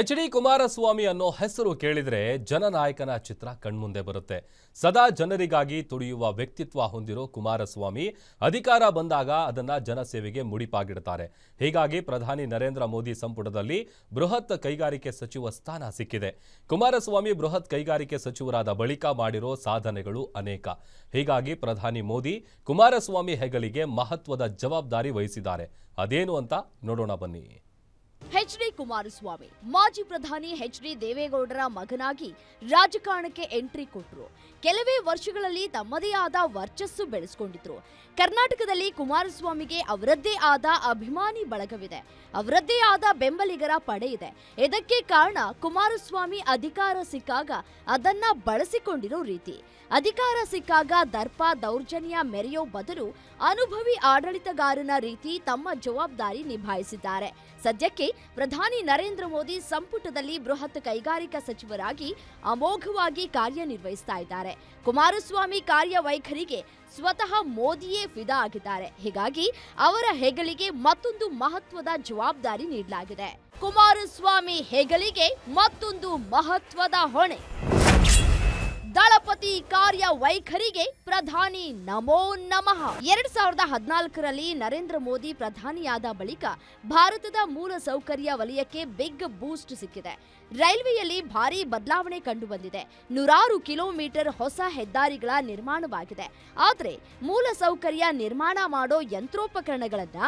H D. Kumaraswamy ಅನ್ನೋ ಹೆಸರು ಕೇಳಿದ್ರೆ ಜನನಾಯಕನ ಚಿತ್ರ ಕಣ್ಮುಂದೆ ಬರುತ್ತೆ. ಸದಾ ಜನರಿಗಾಗಿ ತುಡಿಯುವ ವ್ಯಕ್ತಿತ್ವ ಹೊಂದಿರೋ ಕುಮಾರಸ್ವಾಮಿ ಅಧಿಕಾರ ಬಂದಾಗ ಅದನ್ನ ಜನಸೇವೆಗೆ ಮುಡಿಪಾಗಿಡ್ತಾರೆ. ಹೀಗಾಗಿ ಪ್ರಧಾನಿ ನರೇಂದ್ರ ಮೋದಿ ಸಂಪುಟದಲ್ಲಿ ಬೃಹತ್ ಕೈಗಾರಿಕೆ ಸಚಿವ ಸ್ಥಾನ ಸಿಕ್ಕಿದೆ. ಕುಮಾರಸ್ವಾಮಿ ಬೃಹತ್ ಕೈಗಾರಿಕೆ ಸಚಿವರಾದ ಬಳಿಕ ಮಾಡಿರೋ ಸಾಧನೆಗಳು ಅನೇಕ. ಹೀಗಾಗಿ ಪ್ರಧಾನಿ ಮೋದಿ ಕುಮಾರಸ್ವಾಮಿ ಹೆಗಲಿಗೆ ಮಹತ್ವದ ಜವಾಬ್ದಾರಿ ವಹಿಸಿದ್ದಾರೆ. ಅದೇನು ಅಂತ ನೋಡೋಣ ಬನ್ನಿ. ಎಚ್.ಡಿ. ಕುಮಾರಸ್ವಾಮಿ ಮಾಜಿ ಪ್ರಧಾನಿ ಎಚ್.ಡಿ. ದೇವೇಗೌಡರ ಮಗನಾಗಿ ರಾಜಕಾರಣಕ್ಕೆ ಎಂಟ್ರಿ ಕೊಟ್ಟರು. ಕೆಲವೇ ವರ್ಷಗಳಲ್ಲಿ ತಮ್ಮದೇ ಆದ ವರ್ಚಸ್ಸು ಬೆಳೆಸಿಕೊಂಡಿದ್ರು. ಕರ್ನಾಟಕದಲ್ಲಿ ಕುಮಾರಸ್ವಾಮಿಗೆ ಅವರದ್ದೇ ಆದ ಅಭಿಮಾನಿ ಬಳಗವಿದೆ, ಅವರದ್ದೇ ಆದ ಬೆಂಬಲಿಗರ ಪಡೆ ಇದೆ. ಇದಕ್ಕೆ ಕಾರಣ ಕುಮಾರಸ್ವಾಮಿ ಅಧಿಕಾರ ಸಿಕ್ಕಾಗ ಅದನ್ನ ಬಳಸಿಕೊಂಡಿರೋ ರೀತಿ. ಅಧಿಕಾರ ಸಿಕ್ಕಾಗ ದರ್ಪ ದೌರ್ಜನ್ಯ ಮೆರೆಯೋ ಬದಲು ಅನುಭವಿ ಆಡಳಿತಗಾರನ ರೀತಿ ತಮ್ಮ ಜವಾಬ್ದಾರಿ ನಿಭಾಯಿಸಿದ್ದಾರೆ. ಸದ್ಯಕ್ಕೆ ಪ್ರಧಾನಿ ನರೇಂದ್ರ ಮೋದಿ ಸಂಪುಟದಲ್ಲಿ ಬೃಹತ್ ಕೈಗಾರಿಕಾ ಸಚಿವರಾಗಿ ಅಮೋಘವಾಗಿ ಕಾರ್ಯನಿರ್ವಹಿಸ್ತಾ ಇದ್ದಾರೆ. ಕುಮಾರಸ್ವಾಮಿ ಕಾರ್ಯವೈಖರಿಗೆ ಸ್ವತಃ ಮೋದಿಯೇ ಫಿದಾ ಆಗಿದ್ದಾರೆ. ಹೀಗಾಗಿ ಅವರ ಹೆಗಲಿಗೆ ಮತ್ತೊಂದು ಮಹತ್ವದ ಜವಾಬ್ದಾರಿ ನೀಡಲಾಗಿದೆ. ಕುಮಾರಸ್ವಾಮಿ ಹೆಗಲಿಗೆ ಮತ್ತೊಂದು ಮಹತ್ವದ ಹೊಣೆ. ದಳಪತಿ ಕಾರ್ಯವೈಖರಿಗೆ ಪ್ರಧಾನಿ ನಮೋ ನಮಃ. 2014ರಲ್ಲಿ ನರೇಂದ್ರ ಮೋದಿ ಪ್ರಧಾನಿಯಾದ ಬಳಿಕ ಭಾರತದ ಮೂಲ ಸೌಕರ್ಯ ವಲಯಕ್ಕೆ ಬಿಗ್ ಬೂಸ್ಟ್ ಸಿಕ್ಕಿದೆ. ರೈಲ್ವೆಯಲ್ಲಿ ಭಾರೀ ಬದಲಾವಣೆ ಕಂಡು ಬಂದಿದೆ. 100 ಕಿಲೋಮೀಟರ್ ಹೊಸ ಹೆದ್ದಾರಿಗಳ ನಿರ್ಮಾಣವಾಗಿದೆ. ಆದರೆ ಮೂಲ ಸೌಕರ್ಯ ನಿರ್ಮಾಣ ಮಾಡೋ ಯಂತ್ರೋಪಕರಣಗಳನ್ನ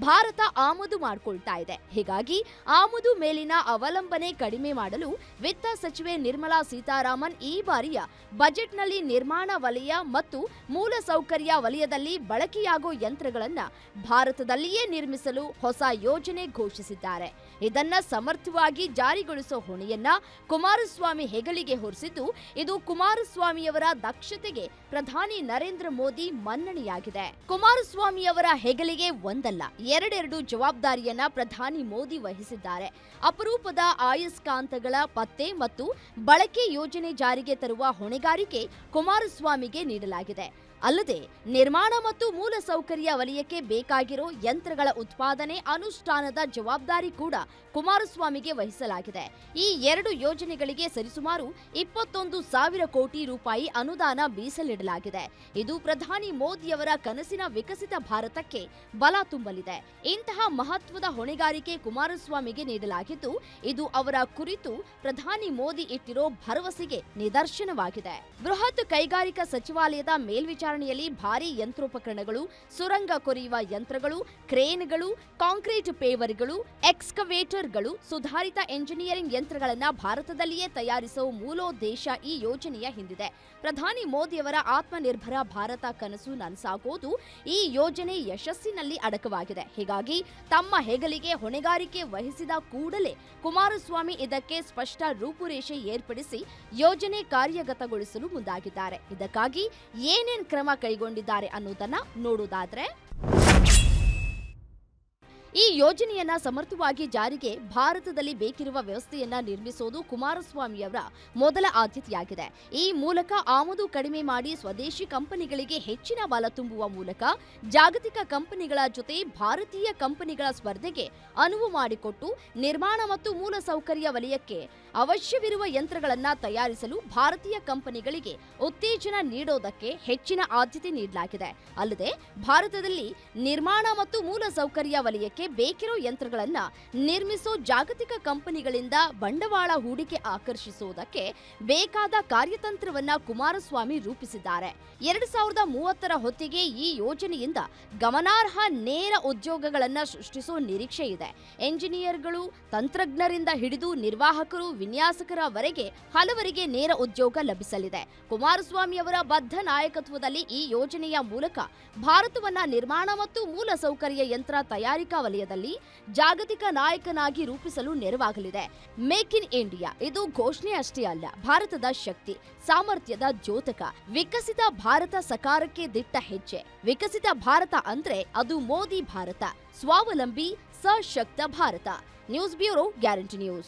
ಭಾರತ ಆಮದು ಮಾಡಿಕೊಳ್ತಾ ಇದೆ. ಹೀಗಾಗಿ ಆಮದು ಮೇಲಿನ ಅವಲಂಬನೆ ಕಡಿಮೆ ಮಾಡಲು ವಿತ್ತ ಸಚಿವೆ ನಿರ್ಮಲಾ ಸೀತಾರಾಮನ್ ಈ ಬಾರಿಯ ಬಜೆಟ್ನಲ್ಲಿ ನಿರ್ಮಾಣ ವಲಯ ಮತ್ತು ಮೂಲ ಸೌಕರ್ಯ ವಲಯದಲ್ಲಿ ಬಳಕೆಯಾಗೋ ಯಂತ್ರಗಳನ್ನ ಭಾರತದಲ್ಲಿಯೇ ನಿರ್ಮಿಸಲು ಹೊಸ ಯೋಜನೆ ಘೋಷಿಸಿದ್ದಾರೆ. ಇದನ್ನ ಸಮರ್ಥವಾಗಿ ಜಾರಿಗೊಳಿಸೋ ಹೊಣೆಯನ್ನ ಕುಮಾರಸ್ವಾಮಿ ಹೆಗಲಿಗೆ ಹೊರಿಸಿದ್ದು, ಇದು ಕುಮಾರಸ್ವಾಮಿಯವರ ದಕ್ಷತೆಗೆ ಪ್ರಧಾನಿ ನರೇಂದ್ರ ಮೋದಿ ಮನ್ನಣೆಯಾಗಿದೆ. ಕುಮಾರಸ್ವಾಮಿಯವರ ಹೆಗಲಿಗೆ ಒಂದಲ್ಲ ಎರಡೆರಡು ಜವಾಬ್ದಾರಿಯನ್ನ ಪ್ರಧಾನಿ ಮೋದಿ ವಹಿಸಿದ್ದಾರೆ. ಅಪರೂಪದ ಅಯಸ್ಕಾಂತಗಳ ಪತ್ತೆ ಮತ್ತು ಬಳಕೆ ಯೋಜನೆ ಜಾರಿಗೆ ತರುವ ಹೊಣೆಗಾರಿಕೆ ಕುಮಾರಸ್ವಾಮಿಗೆ ನೀಡಲಾಗಿದೆ. ಅಲ್ಲದೆ ನಿರ್ಮಾಣ ಮತ್ತು ಮೂಲ ಸೌಕರ್ಯ ವಲಯಕ್ಕೆ ಬೇಕಾಗಿರೋ ಯಂತ್ರಗಳ ಉತ್ಪಾದನೆ ಅನುಷ್ಠಾನದ ಜವಾಬ್ದಾರಿ ಕೂಡ ಕುಮಾರಸ್ವಾಮಿಗೆ ವಹಿಸಲಾಗಿದೆ. ಈ ಎರಡು ಯೋಜನೆಗಳಿಗೆ ಸರಿಸುಮಾರು 21,000 ಕೋಟಿ ರೂಪಾಯಿ ಅನುದಾನ ಮೀಸಲಿಡಲಾಗಿದೆ. ಇದು ಪ್ರಧಾನಿ ಮೋದಿಯವರ ಕನಸಿನ ವಿಕಸಿತ ಭಾರತಕ್ಕೆ ಬಲ ತುಂಬಲಿದೆ. ಇಂತಹ ಮಹತ್ವದ ಹೊಣೆಗಾರಿಕೆ ಕುಮಾರಸ್ವಾಮಿಗೆ ನೀಡಲಾಗಿದ್ದು, ಇದು ಅವರ ಕುರಿತು ಪ್ರಧಾನಿ ಮೋದಿ ಇಟ್ಟಿರೋ ಭರವಸೆಗೆ ನಿದರ್ಶನವಾಗಿದೆ. ಬೃಹತ್ ಕೈಗಾರಿಕಾ ಸಚಿವಾಲಯದ ಮೇಲ್ವಿಚಾರಣೆಯಲ್ಲಿ ಭಾರೀ ಯಂತ್ರೋಪಕರಣಗಳು, ಸುರಂಗ ಕೊರೆಯುವ ಯಂತ್ರಗಳು, ಕ್ರೇನ್ಗಳು, ಕಾಂಕ್ರೀಟ್ ಪೇವರ್ಗಳು, ಎಕ್ಸ್ಕವೇಟರ್ಗಳು, ಸುಧಾರಿತ ಎಂಜಿನಿಯರಿಂಗ್ ಯಂತ್ರಗಳನ್ನು ಭಾರತದಲ್ಲಿಯೇ ತಯಾರಿಸುವ ಮೂಲೋದ್ದೇಶ ಈ ಯೋಜನೆಯ ಹಿಂದಿದೆ. ಪ್ರಧಾನಿ ಮೋದಿಯವರ ಆತ್ಮನಿರ್ಭರ ಭಾರತ ಕನಸು ನನಸಾಗೋದು ಈ ಯೋಜನೆ ಯಶಸ್ಸಿನಲ್ಲಿ ಅಡಕವಾಗಿದೆ. ಹೀಗಾಗಿ ತಮ್ಮ ಹೆಗಲಿಗೆ ಹೊಣೆಗಾರಿಕೆ ವಹಿಸಿದ ಕೂಡಲೇ ಕುಮಾರಸ್ವಾಮಿ ಇದಕ್ಕೆ ಸ್ಪಷ್ಟ ರೂಪುರೇಷೆ ಏರ್ಪಡಿಸಿ ಯೋಜನೆ ಕಾರ್ಯಗತಗೊಳಿಸಲು ಮುಂದಾಗಿದ್ದಾರೆ. ಇದಕ್ಕಾಗಿ ಏನೇನ್ ಕ್ರಮ ಕೈಗೊಂಡಿದ್ದಾರೆ ಅನ್ನೋದನ್ನ ನೋಡೋದಾದ್ರೆ, ಈ ಯೋಜನೆಯನ್ನ ಸಮರ್ಥವಾಗಿ ಜಾರಿಗೆ ಭಾರತದಲ್ಲಿ ಬೇಕಿರುವ ವ್ಯವಸ್ಥೆಯನ್ನ ನಿರ್ಮಿಸೋದು ಕುಮಾರಸ್ವಾಮಿಯವರ ಮೊದಲ ಆದ್ಯತೆಯಾಗಿದೆ. ಈ ಮೂಲಕ ಆಮದು ಕಡಿಮೆ ಮಾಡಿ ಸ್ವದೇಶಿ ಕಂಪನಿಗಳಿಗೆ ಹೆಚ್ಚಿನ ಬಲ ತುಂಬುವ ಮೂಲಕ ಜಾಗತಿಕ ಕಂಪನಿಗಳ ಜೊತೆ ಭಾರತೀಯ ಕಂಪನಿಗಳ ಸ್ಪರ್ಧೆಗೆ ಅನುವು ಮಾಡಿಕೊಟ್ಟು ನಿರ್ಮಾಣ ಮತ್ತು ಮೂಲ ಸೌಕರ್ಯ ವಲಯಕ್ಕೆ ಅವಶ್ಯವಿರುವ ಯಂತ್ರಗಳನ್ನು ತಯಾರಿಸಲು ಭಾರತೀಯ ಕಂಪನಿಗಳಿಗೆ ಉತ್ತೇಜನ ನೀಡೋದಕ್ಕೆ ಹೆಚ್ಚಿನ ಆದ್ಯತೆ ನೀಡಲಾಗಿದೆ. ಅಲ್ಲದೆ ಭಾರತದಲ್ಲಿ ನಿರ್ಮಾಣ ಮತ್ತು ಮೂಲ ಸೌಕರ್ಯ ವಲಯಕ್ಕೆ ಬೇಕಿರೋ ಯಂತ್ರಗಳನ್ನ ನಿರ್ಮಿಸೋ ಜಾಗತಿಕ ಕಂಪನಿಗಳಿಂದ ಬಂಡವಾಳ ಹೂಡಿಕೆ ಆಕರ್ಷಿಸುವುದಕ್ಕೆ ಬೇಕಾದ ಕಾರ್ಯತಂತ್ರವನ್ನ ಕುಮಾರಸ್ವಾಮಿ ರೂಪಿಸಿದ್ದಾರೆ. 2030ರ ಹೊತ್ತಿಗೆ ಈ ಯೋಜನೆಯಿಂದ ಗಮನಾರ್ಹ ನೇರ ಉದ್ಯೋಗಗಳನ್ನ ಸೃಷ್ಟಿಸೋ ನಿರೀಕ್ಷೆ ಇದೆ. ಎಂಜಿನಿಯರ್ಗಳು, ತಂತ್ರಜ್ಞರಿಂದ ಹಿಡಿದು ನಿರ್ವಾಹಕರು, ವಿನ್ಯಾಸಕರವರೆಗೆ ಹಲವರಿಗೆ ನೇರ ಉದ್ಯೋಗ ಲಭಿಸಲಿದೆ. ಕುಮಾರಸ್ವಾಮಿ ಅವರ ಬದ್ಧ ನಾಯಕತ್ವದಲ್ಲಿ ಈ ಯೋಜನೆಯ ಮೂಲಕ ಭಾರತವನ್ನ ನಿರ್ಮಾಣ ಮತ್ತು ಮೂಲ ಸೌಕರ್ಯ ಯಂತ್ರ ತಯಾರಿಕಾ ವಲಯದಲ್ಲಿ ಜಾಗತಿಕ ನಾಯಕನಾಗಿ ರೂಪಿಸಲು ನೆರವಾಗಲಿದೆ. ಮೇಕ್ ಇನ್ ಇಂಡಿಯಾ ಇದು ಘೋಷಣೆ ಅಷ್ಟೇ ಅಲ್ಲ, ಭಾರತದ ಶಕ್ತಿ ಸಾಮರ್ಥ್ಯದ ದ್ಯೋತಕ. ವಿಕಸಿತ ಭಾರತ ಸಕಾರಕ್ಕೆ ದಿಟ್ಟ ಹೆಜ್ಜೆ. ವಿಕಸಿತ ಭಾರತ ಅಂದ್ರೆ ಅದು ಮೋದಿ ಭಾರತ, ಸ್ವಾವಲಂಬಿ ಸಶಕ್ತ Bharat. News bureau, guarantee news.